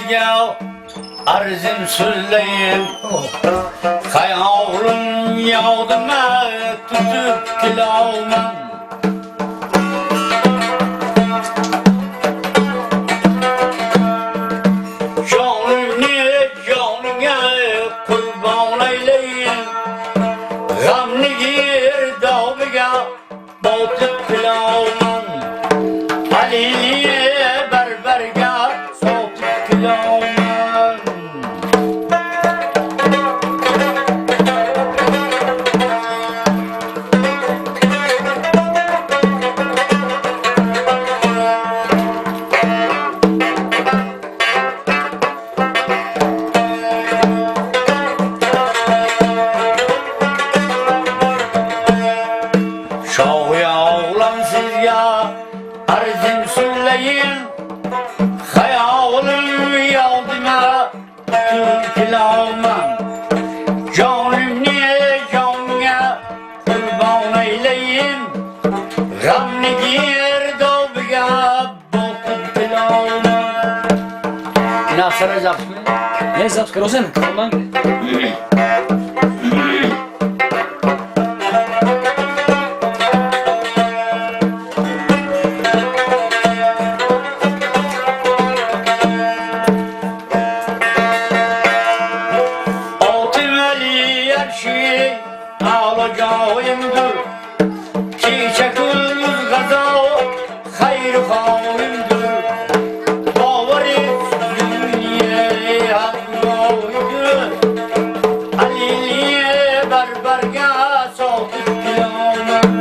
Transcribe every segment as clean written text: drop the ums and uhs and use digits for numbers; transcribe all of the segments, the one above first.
sizga arzim so'zlayin hayolim yog'dima tutib kelolman jonimni joniga qurbon aylayin g'amni girdobga botib kelolman Aliye berberga sotib kelolman Sho'ya o'g'lim sizga arzim so'zlayin hayolim yog'dima tutib kelolman jonimni jonga qurbon aylayin g'amni girdobiga botib kelolman Nasra zapmi? Ne zapskar olsun? Ondan Ağlayacağımdır Çiçek gündüz gaza Hayır halimdir Bağır dünyaya hakkıdır Aliye berberga soğuk kilomen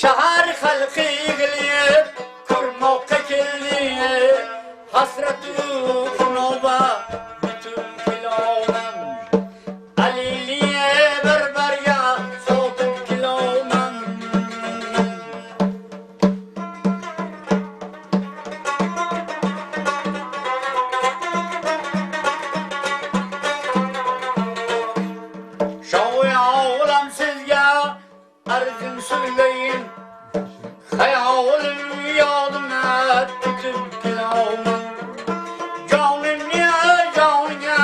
Şahar halkı yığılıyor, kurmakka kirliyor, hasreti kunoba, bütün kiloman. Aliliye berberga, soğutup kiloman. Şo'ya oğlam sizge, arzim söyleyin hayolim yodimga tutib kelolman jonimni joniga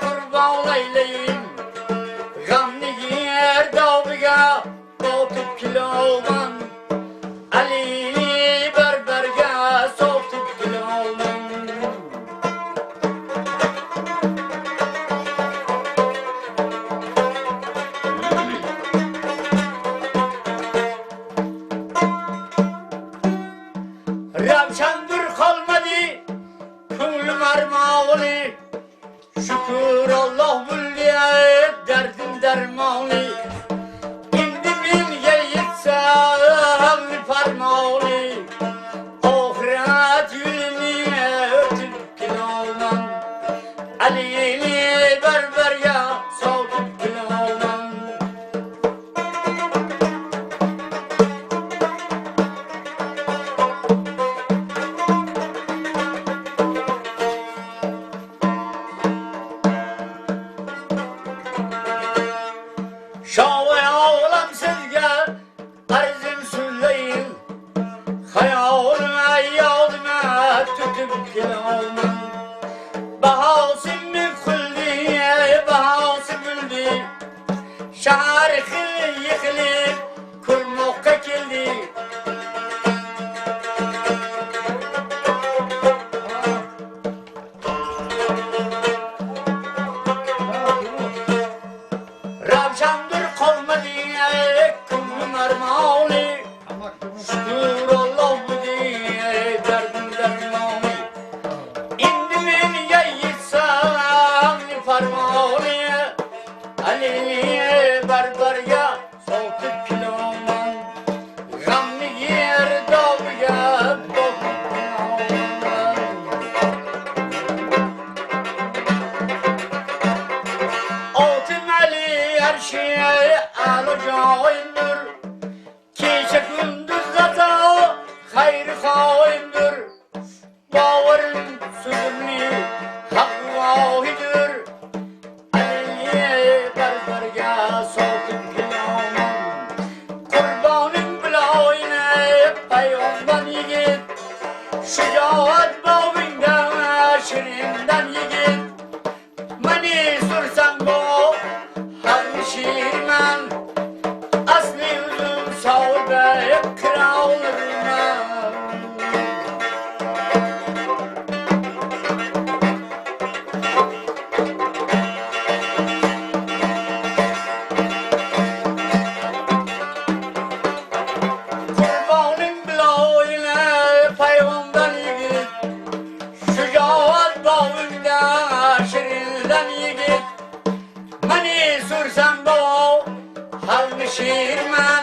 qurbon aylayin g'amni girdobiga botib kelolman Alini berberga sotib kelolman kalbe kira olurma. Kurbanın biloyine peygamber yigit, şücaat bağında şirinden yigit. Mani sürsem bu halini şiirme.